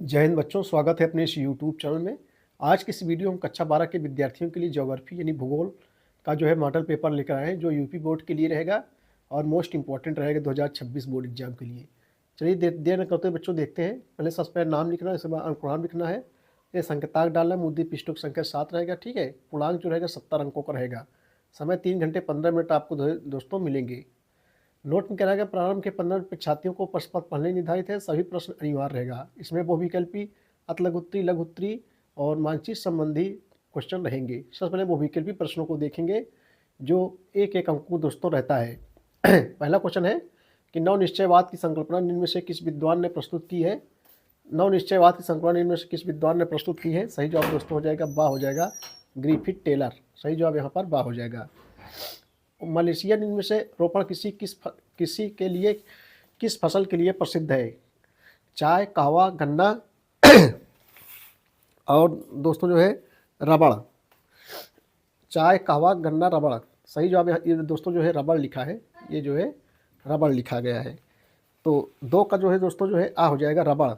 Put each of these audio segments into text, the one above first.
जय हिंद बच्चों, स्वागत है अपने इस यूट्यूब चैनल में। आज की इस वीडियो हम कक्षा 12 के विद्यार्थियों के लिए ज्योग्राफी यानी भूगोल का मॉडल पेपर लेकर आए हैं, जो यूपी बोर्ड के लिए रहेगा और मोस्ट इंपॉर्टेंट रहेगा 2026 बोर्ड एग्जाम के लिए। चलिए देर न करते हुए बच्चों देखते हैं। पहले सबसे पहले नाम लिखना है, इसके बाद अंकुरान लिखना है, ये संकेताक डालना है, मुद्दे पृष्ठों की संख्या 7 रहेगा। ठीक है, पूर्णांक जो रहेगा 70 अंकों का रहेगा। समय 3 घंटे 15 मिनट आपको दोस्तों मिलेंगे। नोट में कह रहा है कि प्रारंभ के 15 मिनट छात्रियों को प्रश्न पत्र पढ़ने निर्धारित है। सभी प्रश्न अनिवार्य रहेगा। इसमें बहुविकल्पी, अतलघुत्तरी, लघुत्तरी और मानचित्र संबंधी क्वेश्चन रहेंगे। सबसे पहले बहुविकल्पी प्रश्नों को देखेंगे, जो एक एक अंक दोस्तों रहता है। पहला क्वेश्चन है कि नव निश्चयवाद की संकल्पना निम्न में से किस विद्वान ने प्रस्तुत की है। नव निश्चयवाद की संकल्पना निम्न में से किस विद्वान ने प्रस्तुत की है। सही जवाब दोस्तों हो जाएगा बा, हो जाएगा ग्रिफिथ टेलर। सही जवाब यहाँ पर बा हो जाएगा। मलेशिया निम्न में से रोपण किस फसल के लिए प्रसिद्ध है। चाय, कहवा, गन्ना और दोस्तों रबड़। चाय, कहवा, गन्ना, रबड़। सही जवाब ये दोस्तों रबड़ लिखा है। ये रबड़ लिखा गया है। तो दो का दोस्तों आ हो जाएगा रबड़।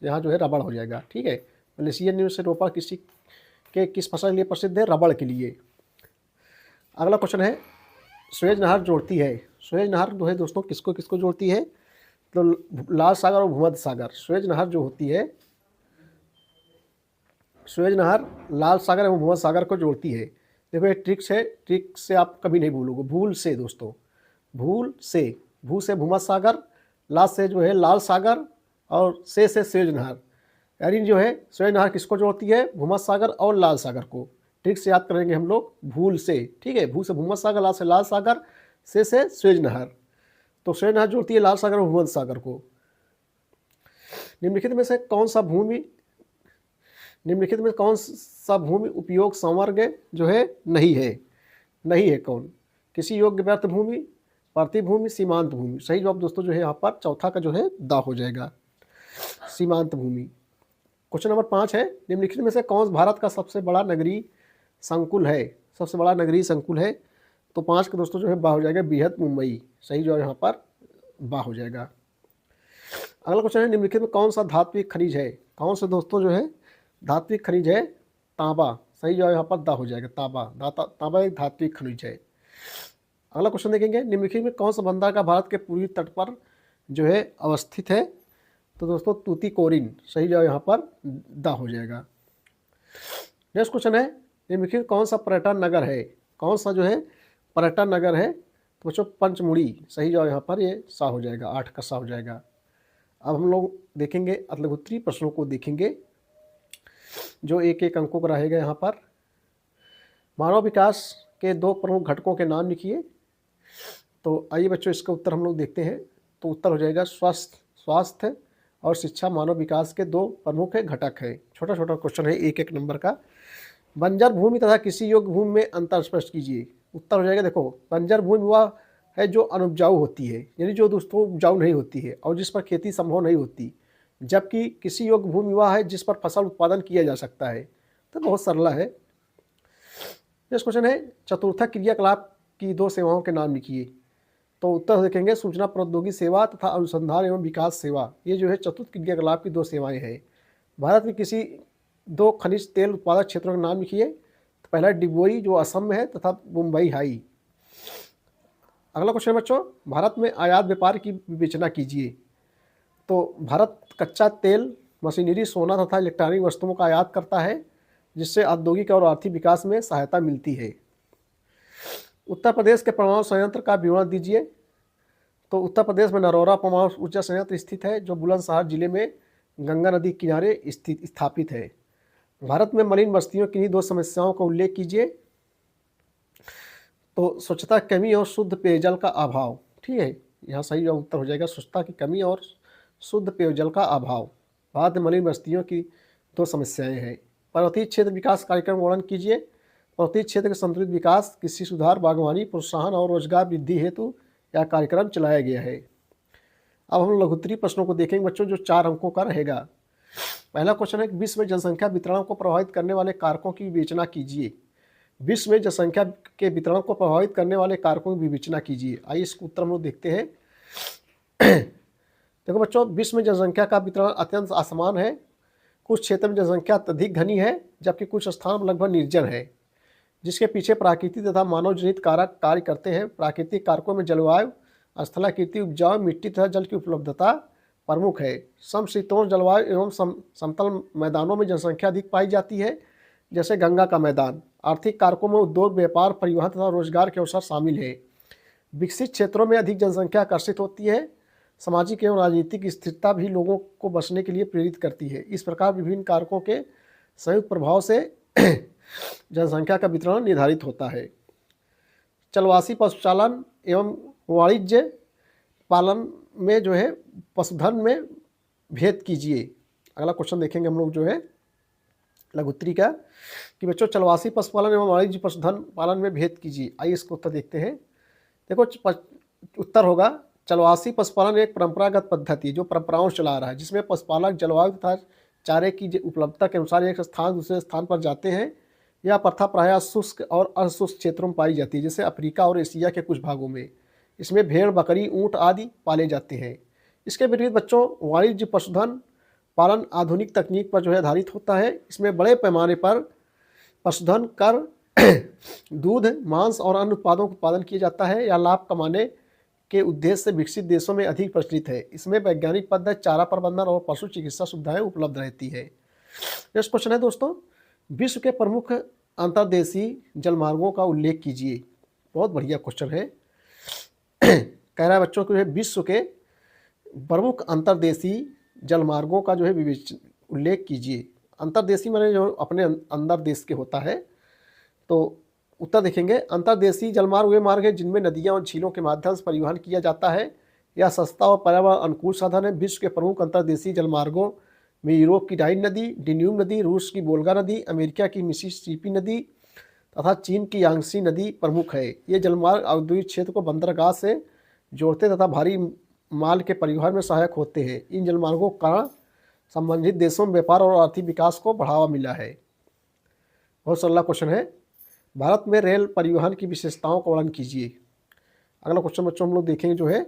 यहाँ रबड़ हो जाएगा। ठीक है, मलेशिया निम्न से रोपण किस फसल के लिए प्रसिद्ध है। रबड़ के लिए। अगला क्वेश्चन है, सुएज नहर जोड़ती है। सुएज नहर दोस्तों किसको किसको जोड़ती है, तो लाल सागर और भूमध्य सागर। सुएज नहर जो होती है, सुएज नहर लाल सागर एवं भूमध्य सागर को जोड़ती है। देखो ये ट्रिक से आप कभी नहीं भूलोगे। भूल से दोस्तों, भू से भूमध्य सागर, ला से लाल सागर और से सुएज नहर। यानी सुएज नहर किसको जोड़ती है, भूमध्य सागर और लाल सागर को। ट्रिक से याद करेंगे हम लोग, भूल से। ठीक है, भू से भूमध्य सागर, लाल से लाल सागर, से सुएज नहर। तो सुएज नहर जोड़ती है लाल सागर और भूमध्य सागर को। निम्नलिखित में कौन सा भूमि उपयोग संवर्ग नहीं है कौन। किसी योग्य व्यर्थ भूमि, प्रतिभूमि, सीमांत भूमि। सही जवाब दोस्तों यहाँ पर चौथा का दा हो जाएगा, सीमांत भूमि। क्वेश्चन नंबर 5 है, निम्नलिखित में से कौन भारत का सबसे बड़ा नगरीय संकुल है। सबसे बड़ा नगरीय संकुल है, तो 5 का दोस्तों बा हो जाएगा बृहत मुंबई। सही जवाब यहाँ पर बा हो जाएगा। अगला क्वेश्चन है, निम्नलिखित में कौन सा धात्विक खनिज है। कौन सा दोस्तों धात्विक खनिज है, तांबा। सही जवाब यहाँ पर दा हो जाएगा, तांबा एक धात्विक खनिज है। अगला क्वेश्चन देखेंगे, निम्नलिखित में कौन सा बंदरगाह भारत के पूर्वी तट पर अवस्थित है, तो दोस्तों तूतीकोरिन। सही जवाब यहाँ पर दा हो जाएगा। नेक्स्ट क्वेश्चन है, निम्नलिखित कौन सा पर्यटन नगर है। कौन सा पर्यटन नगर है, तो बच्चों पंचमुड़ी। सही जवाब यहाँ पर ये सा हो जाएगा, 8 का सा हो जाएगा। अब हम लोग देखेंगे अतलघुत्तरी प्रश्नों को देखेंगे, जो एक एक अंकों का रहेगा। यहाँ पर मानव विकास के 2 प्रमुख घटकों के नाम लिखिए। तो आइए बच्चों इसका उत्तर हम लोग देखते हैं। तो उत्तर हो जाएगा स्वास्थ्य और शिक्षा मानव विकास के 2 प्रमुख घटक है। छोटा छोटा क्वेश्चन है, एक एक नंबर का। बंजर भूमि तथा किसी योग्य भूमि में अंतर स्पष्ट कीजिए। उत्तर हो जाएगा, देखो बंजर भूमि वह है जो अनुपजाऊ होती है, यानी जो दोस्तों उपजाऊ नहीं होती है और जिस पर खेती संभव नहीं होती। जबकि किसी योग्य भूमि वह है जिस पर फसल उत्पादन किया जा सकता है। तो बहुत सरल है। नेक्स्ट क्वेश्चन है, चतुर्थक क्रियाकलाप की 2 सेवाओं के नाम लिखिए। तो उत्तर देखेंगे, सूचना प्रौद्योगिकी सेवा तथा अनुसंधान एवं विकास सेवा। ये चतुर्थ क्रियाकलाप की 2 सेवाएं हैं। भारत में किसी 2 खनिज तेल उत्पादक क्षेत्रों के नाम लिखिए। तो पहला डिगबोई जो असम में है, तथा मुंबई हाई। अगला क्वेश्चन बच्चों, भारत में आयात व्यापार की विवेचना कीजिए। तो भारत कच्चा तेल, मशीनरी, सोना तथा इलेक्ट्रॉनिक वस्तुओं का आयात करता है, जिससे औद्योगिक और आर्थिक विकास में सहायता मिलती है। उत्तर प्रदेश के परमाणु संयंत्र का विवरण दीजिए। तो उत्तर प्रदेश में नरौरा परमाणु ऊर्जा संयंत्र स्थित है, जो बुलंदशहर जिले में गंगा नदी किनारे स्थापित है। भारत में मलिन बस्तियों की 2 समस्याओं का उल्लेख कीजिए। तो स्वच्छता की कमी और शुद्ध पेयजल का अभाव। ठीक है, यहाँ सही उत्तर हो जाएगा स्वच्छता की कमी और शुद्ध पेयजल का अभाव। भारत में मलिन बस्तियों की 2 समस्याएं हैं। पर्वतीय क्षेत्र विकास कार्यक्रम वर्णन कीजिए। पर्वतीय क्षेत्र के संतुलित विकास, कृषि सुधार, बागवानी प्रोत्साहन और रोजगार वृद्धि हेतु यह कार्यक्रम चलाया गया है। अब हम लघुत्तरी प्रश्नों को देखेंगे बच्चों, जो 4 अंकों का रहेगा। पहला क्वेश्चन है कि विश्व में जनसंख्या वितरण को प्रभावित करने वाले कारकों की विवेचना कीजिए। विश्व में जनसंख्या के वितरण को प्रभावित करने वाले कारकों की विवेचना कीजिए। आइए इसका उत्तर हम लोग देखते हैं। देखो बच्चों, विश्व में जनसंख्या का वितरण अत्यंत असमान है कुछ क्षेत्र में जनसंख्या अत्यधिक घनी है जबकि कुछ स्थान लगभग निर्जन है, जिसके पीछे प्राकृतिक तथा मानव जनित कारक कार्य करते हैं। प्राकृतिक कारकों में जलवायु, स्थलाकृति, उपजाऊ मिट्टी तथा जल की उपलब्धता प्रमुख है। समशीतोष्ण जलवायु एवं समतल मैदानों में जनसंख्या अधिक पाई जाती है, जैसे गंगा का मैदान। आर्थिक कारकों में उद्योग, व्यापार, परिवहन तथा रोजगार के अवसर शामिल है। विकसित क्षेत्रों में अधिक जनसंख्या आकर्षित होती है। सामाजिक एवं राजनीतिक स्थिरता भी लोगों को बसने के लिए प्रेरित करती है। इस प्रकार विभिन्न कारकों के संयुक्त प्रभाव से जनसंख्या का वितरण निर्धारित होता है। चलवासी पशुपालन एवं वाणिज्य पालन में जो है पशुधन में भेद कीजिए। अगला क्वेश्चन देखेंगे हम लोग जो है लघुत्तरी का, कि बच्चों चलवासी पशुपालन एवं वाणिज्य पशुधन पालन में भेद कीजिए। आइए इसको उत्तर देखते हैं। देखो उत्तर होगा, चलवासी पशुपालन एक परंपरागत पद्धति है जो परंपराओं से चला रहा है, जिसमें पशुपालक जलवायु तथा चारे की उपलब्धता के अनुसार एक स्थान दूसरे स्थान पर जाते हैं। यह प्रथा प्रायः शुष्क और अशुष्क क्षेत्रों में पाई जाती है, जैसे अफ्रीका और एशिया के कुछ भागों में। इसमें भेड़, बकरी, ऊँट आदि पाले जाते हैं। इसके विपरीत बच्चों वाणिज्य पशुधन पालन आधुनिक तकनीक पर जो है आधारित होता है। इसमें बड़े पैमाने पर पशुधन कर दूध, मांस और अन्य उत्पादों का उत्पादन किया जाता है। या लाभ कमाने के उद्देश्य से विकसित देशों में अधिक प्रचलित है। इसमें वैज्ञानिक पद्धति, चारा प्रबंधन और पशु चिकित्सा सुविधाएं उपलब्ध रहती है। नेक्स्ट क्वेश्चन है दोस्तों, विश्व के प्रमुख अंतर्देशीय जलमार्गों का उल्लेख कीजिए। बहुत बढ़िया क्वेश्चन है। कह रहा है बच्चों को विश्व के प्रमुख अंतर्देशीय जलमार्गों का जो है उल्लेख कीजिए। अंतर्देशीय माने जो अपने अंदर देश के होता है। तो उत्तर देखेंगे, अंतर्देशीय जलमार्ग वे मार्ग है जिनमें नदियां और झीलों के माध्यम से परिवहन किया जाता है। यह सस्ता और पर्यावरण अनुकूल साधन है। विश्व के प्रमुख अंतर्देशीय जलमार्गों में यूरोप की राइन नदी, डेन्यूब नदी, रूस की वोल्गा नदी, अमेरिका की मिसिसिपी नदी तथा चीन की यांगसी नदी प्रमुख है। ये जलमार्ग औद्योगिक क्षेत्र को बंदरगाह से जोड़ते तथा भारी माल के परिवहन में सहायक होते हैं। इन जलमार्गों के कारण संबंधित देशों में व्यापार और आर्थिक विकास को बढ़ावा मिला है। बहुत सरल क्वेश्चन है। भारत में रेल परिवहन की विशेषताओं का वर्णन कीजिए। अगला क्वेश्चन बच्चों हम लोग देखेंगे जो है,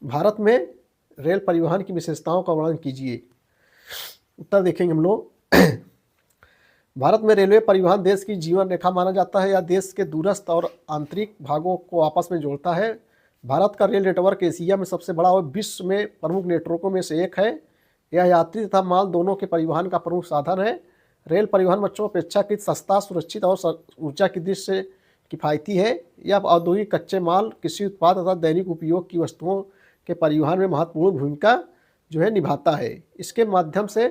भारत में रेल परिवहन की विशेषताओं का वर्णन कीजिए। उत्तर देखेंगे हम लोग, भारत में रेलवे परिवहन देश की जीवन रेखा माना जाता है। यह देश के दूरस्थ और आंतरिक भागों को आपस में जोड़ता है। भारत का रेल नेटवर्क एशिया में सबसे बड़ा और विश्व में प्रमुख नेटवर्कों में से एक है। यह यात्री तथा माल दोनों के परिवहन का प्रमुख साधन है। रेल परिवहन बच्चों अपेक्षाकृत सस्ता, सुरक्षित और ऊर्जा की दृष्टि से किफ़ायती है। यह औद्योगिक कच्चे माल, कृषि उत्पाद तथा दैनिक उपयोग की वस्तुओं के परिवहन में महत्वपूर्ण भूमिका जो है निभाता है। इसके माध्यम से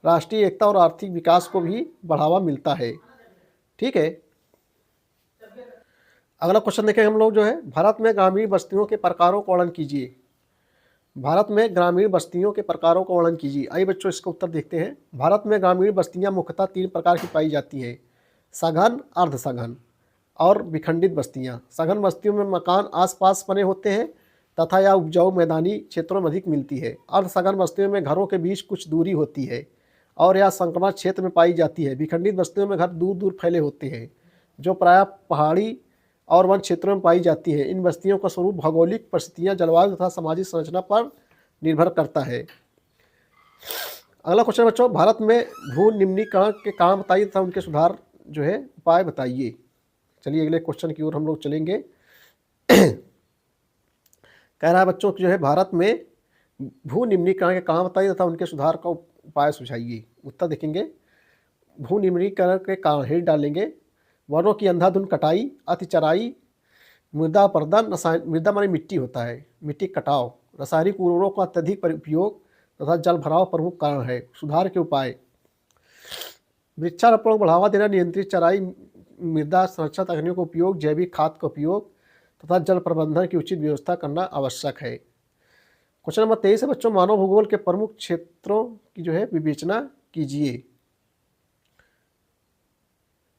राष्ट्रीय एकता और आर्थिक विकास को भी बढ़ावा मिलता है। ठीक है, अगला क्वेश्चन देखें हम लोग जो है, भारत में ग्रामीण बस्तियों के प्रकारों का वर्णन कीजिए। भारत में ग्रामीण बस्तियों के प्रकारों का वर्णन कीजिए। आइए बच्चों इसका उत्तर देखते हैं। भारत में ग्रामीण बस्तियां मुख्यतः 3 प्रकार की पाई जाती हैं, सघन, अर्ध सघन और विखंडित बस्तियां। सघन बस्तियों में मकान आसपास बने होते हैं तथा यह उपजाऊ मैदानी क्षेत्रों में अधिक मिलती है। अर्ध सघन बस्तियों में घरों के बीच कुछ दूरी होती है और यह संक्रमण क्षेत्र में पाई जाती है। विखंडित बस्तियों में घर दूर दूर फैले होते हैं जो प्रायः पहाड़ी और वन क्षेत्रों में पाई जाती है। इन बस्तियों का स्वरूप भौगोलिक परिस्थितियां, जलवायु तथा सामाजिक संरचना पर निर्भर करता है। अगला क्वेश्चन बच्चों, भारत में भू निम्नीकरण के कारण बताइए तथा उनके सुधार जो है उपाय बताइए। चलिए अगले क्वेश्चन की ओर हम लोग चलेंगे। कह रहा है बच्चों की जो है, भारत में भू निम्नीकरण के कारण बताइए तथा उनके सुधार का उपाय सुझाइए। उत्तर देखेंगे, भू निम्नीकरण के कारण हेड डालेंगे, वनों की अंधाधुंध कटाई, अति चराई, मृदा अपरदन, मृदा माने मिट्टी होता है, मिट्टी कटाव, रासायनिक उर्वरकों का अत्यधिक उपयोग तथा जल भराव प्रमुख कारण है। सुधार के उपाय, वृक्षारोपण को बढ़ावा देना, नियंत्रित चराई, मृदा संरक्षण तकनीकों का उपयोग, जैविक खाद का उपयोग तथा जल प्रबंधन की उचित व्यवस्था करना आवश्यक है। क्वेश्चन नंबर 23 है बच्चों, मानव भूगोल के प्रमुख क्षेत्रों की जो है विवेचना कीजिए।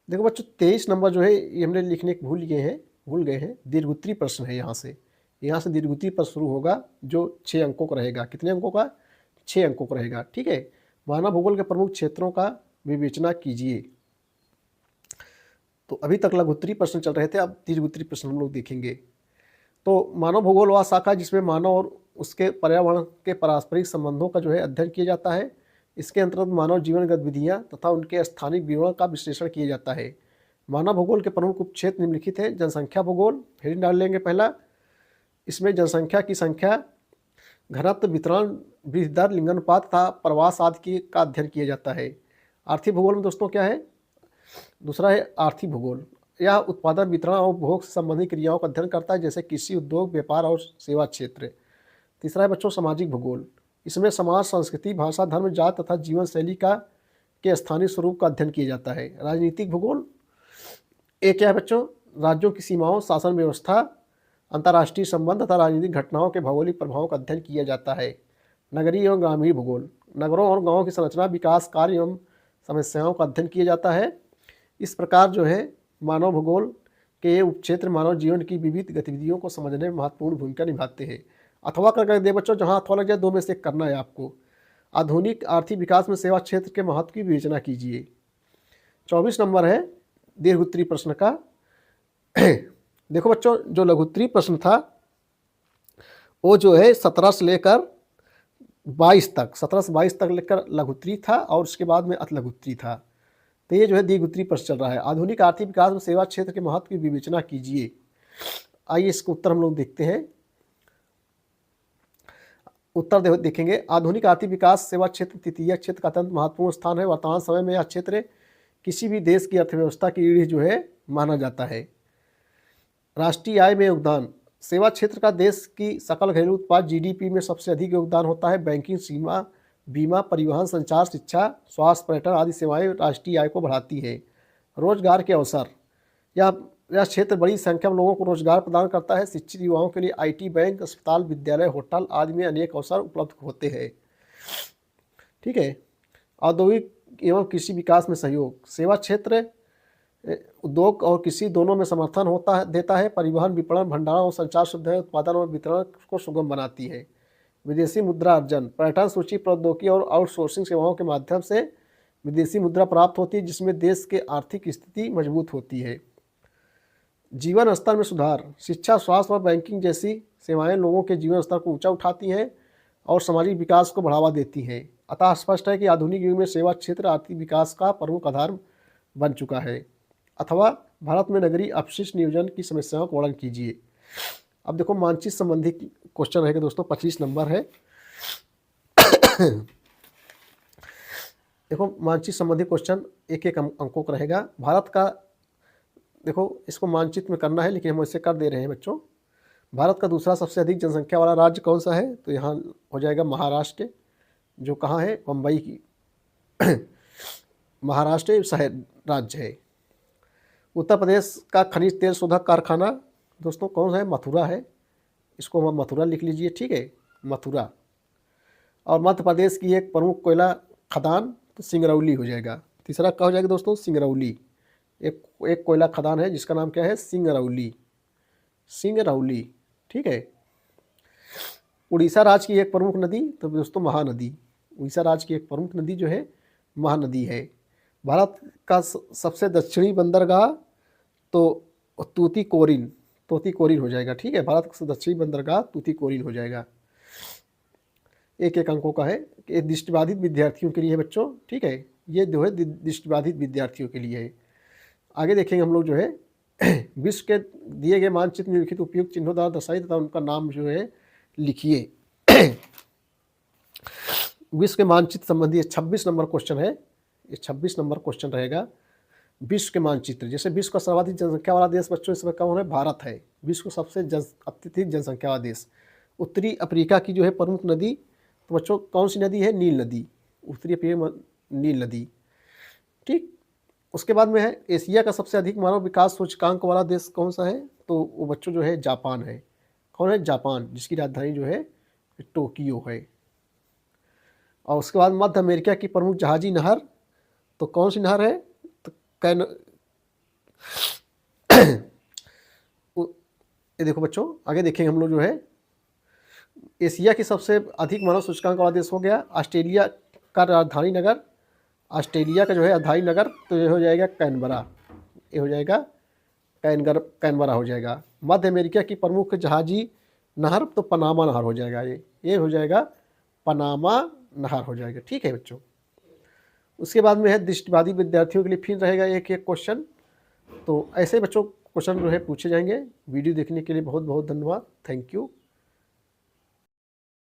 देखो बच्चों 23 नंबर जो है ये हमने लिखने भूल गए हैं। दीर्घोत्तरीय प्रश्न है। यहाँ से दीर्घोत्तरीय प्रश्न शुरू होगा जो 6 अंकों का रहेगा। कितने अंकों का? 6 अंकों का रहेगा। ठीक है, मानव भूगोल के प्रमुख क्षेत्रों का विवेचना कीजिए। तो अभी तक लघुत्तरीय प्रश्न चल रहे थे, अब दीर्घोत्तरीय प्रश्न हम लोग देखेंगे। तो मानव भूगोल वह शाखा जिसमें मानव और उसके पर्यावरण के पारस्परिक संबंधों का जो है अध्ययन किया जाता है। इसके अंतर्गत मानव जीवन गतिविधियाँ तथा उनके स्थानिक विवरण का विश्लेषण किया जाता है। मानव भूगोल के प्रमुख उपक्षेत्र निम्नलिखित हैं। जनसंख्या भूगोल हेडिंग डाल लेंगे पहला। इसमें जनसंख्या की संख्या, घनत्व, वितरण, वृद्धि दर, लिंगानुपात तथा प्रवास आदि का अध्ययन किया जाता है। आर्थिक भूगोल में दोस्तों क्या है? दूसरा है आर्थिक भूगोल। यह उत्पादन, वितरण और उपभोग से संबंधित क्रियाओं का अध्ययन करता है, जैसे कृषि, उद्योग, व्यापार और सेवा क्षेत्र। तीसरा है बच्चों सामाजिक भूगोल। इसमें समाज, संस्कृति, भाषा, धर्म, जाति तथा जीवन शैली के स्थानीय स्वरूप का अध्ययन किया जाता है। राजनीतिक भूगोल एक क्या है बच्चों? राज्यों की सीमाओं, शासन व्यवस्था, अंतर्राष्ट्रीय संबंध तथा राजनीतिक घटनाओं के भौगोलिक प्रभावों का अध्ययन किया जाता है। नगरीय एवं ग्रामीण भूगोल, नगरों और गाँवों की संरचना, विकास कार्य एवं समस्याओं का अध्ययन किया जाता है। इस प्रकार जो है मानव भूगोल के उपक्षेत्र मानव जीवन की विविध गतिविधियों को समझने में महत्वपूर्ण भूमिका निभाते हैं। अथवा कर दे बच्चों, जहाँ अथवा लग जाए दो में से एक करना है आपको। आधुनिक आर्थिक विकास में सेवा क्षेत्र के महत्व की विवेचना कीजिए। 24 नंबर है दीर्घोत्तरीय प्रश्न का। देखो बच्चों, जो लघुत्तरीय प्रश्न था वो जो है 17 से लेकर 22 तक, 17 से 22 तक लेकर लघुत्तरीय था और उसके बाद में अतिलघुत्तरीय था। तो ये जो है दीर्घोत्तरीय प्रश्न चल रहा है। आधुनिक आर्थिक विकास में सेवा क्षेत्र के महत्व की विवेचना कीजिए। आइए इसका उत्तर हम लोग देखते हैं। उत्तर देखेंगे। आधुनिक आर्थिक विकास सेवा क्षेत्र तृतीय क्षेत्र का अत्यंत महत्वपूर्ण स्थान है। वर्तमान समय में यह क्षेत्र किसी भी देश की अर्थव्यवस्था की रीढ़ जो है माना जाता है। राष्ट्रीय आय में योगदान, सेवा क्षेत्र का देश की सकल घरेलू उत्पाद जीडीपी में सबसे अधिक योगदान होता है। बैंकिंग, सीमा, बीमा, परिवहन, संचार, शिक्षा, स्वास्थ्य, पर्यटन आदि सेवाएं राष्ट्रीय आय को बढ़ाती है। रोजगार के अवसर, यह क्षेत्र बड़ी संख्या में लोगों को रोजगार प्रदान करता है। शिक्षित युवाओं के लिए आईटी, बैंक, अस्पताल, विद्यालय, होटल आदि में अनेक अवसर उपलब्ध होते हैं। ठीक है। औद्योगिक एवं कृषि विकास में सहयोग, सेवा क्षेत्र उद्योग और कृषि दोनों में समर्थन देता है। परिवहन, विपणन, भंडारण और संचार सुविधाएं उत्पादन और वितरण को सुगम बनाती है। विदेशी मुद्रा अर्जन, पर्यटन, सूची, प्रौद्योगिकी और आउटसोर्सिंग सेवाओं के माध्यम से विदेशी मुद्रा प्राप्त होती है, जिसमें देश के आर्थिक स्थिति मजबूत होती है। जीवन स्तर में सुधार, शिक्षा, स्वास्थ्य और बैंकिंग जैसी सेवाएं लोगों के जीवन स्तर को ऊंचा उठाती हैं और सामाजिक विकास को बढ़ावा देती हैं। अतः स्पष्ट है कि आधुनिक युग में सेवा क्षेत्र आर्थिक विकास का प्रमुख आधार बन चुका है। अथवा भारत में नगरीय अपशिष्ट नियोजन की समस्याओं का वर्णन कीजिए। अब देखो मानचित्र संबंधी क्वेश्चन रहेगा दोस्तों, 25 नंबर है। देखो मानचित्र संबंधी क्वेश्चन एक एक अंकों का रहेगा। भारत का देखो इसको मानचित्र में करना है, लेकिन हम इसे कर दे रहे हैं बच्चों। भारत का दूसरा सबसे अधिक जनसंख्या वाला राज्य कौन सा है? तो यहाँ हो जाएगा महाराष्ट्र, जो कहाँ है? मुंबई की महाराष्ट्र शहर राज्य है। उत्तर प्रदेश का खनिज तेल शोधक कारखाना दोस्तों कौन सा है? मथुरा है। इसको हम मथुरा लिख लीजिए। ठीक है, मथुरा। और मध्य प्रदेश की एक प्रमुख कोयला खदान तो सिंगरौली हो जाएगा। तीसरा क्या हो जाएगा दोस्तों? सिंगरौली। एक कोयला खदान है जिसका नाम क्या है? सिंगरौली। सिंगरौली। ठीक है। उड़ीसा राज्य की एक प्रमुख नदी तो दोस्तों महानदी। उड़ीसा राज्य की एक प्रमुख नदी जो है महानदी है। भारत का सबसे दक्षिणी बंदरगाह तो तूतीकोरिन हो जाएगा। ठीक है, भारत का दक्षिणी बंदरगाह तूतीकोरिन हो जाएगा। एक एक अंकों का है। ये दृष्टिबाधित विद्यार्थियों के लिए है बच्चों। ठीक है, ये जो है दृष्टिबाधित विद्यार्थियों के लिए है। आगे देखेंगे हम लोग जो है विश्व के दिए गए मानचित्र में लिखित उपयुक्त चिन्हों द्वारा दर्शाई तथा उनका नाम जो है लिखिए। विश्व के मानचित्र संबंधी 26 नंबर क्वेश्चन है। ये 26 नंबर क्वेश्चन रहेगा। विश्व के मानचित्र, जैसे विश्व का सर्वाधिक जनसंख्या वाला देश बच्चों इसमें कौन है? भारत है। विश्व का सबसे अत्यधिक जनसंख्या वाला देश। उत्तरी अफ्रीका की जो है प्रमुख नदी तो बच्चों कौन सी नदी है? नील नदी। उत्तरी अफ्रीका नील नदी। ठीक। उसके बाद में है एशिया का सबसे अधिक मानव विकास सूचकांक वाला देश कौन सा है? तो वो बच्चों जो है जापान है। कौन है? जापान, जिसकी राजधानी जो है टोक्यो है। और उसके बाद मध्य अमेरिका की प्रमुख जहाजी नहर तो कौन सी नहर है? तो ये देखो बच्चों, आगे देखेंगे हम लोग जो है एशिया की सबसे अधिक मानव सूचकांक वाला देश हो गया ऑस्ट्रेलिया का राजधानी नगर। ऑस्ट्रेलिया का जो है राजधानी नगर तो ये हो जाएगा कैनबरा। ये हो जाएगा कैनबरा हो जाएगा। मध्य अमेरिका की प्रमुख जहाजी नहर तो पनामा नहर हो जाएगा। ये हो जाएगा पनामा नहर हो जाएगा। ठीक है बच्चों। उसके बाद में है दृष्टिबाधित विद्यार्थियों के लिए फिर रहेगा एक एक क्वेश्चन। तो ऐसे बच्चों क्वेश्चन जो है पूछे जाएंगे। वीडियो देखने के लिए बहुत बहुत धन्यवाद। Thank you.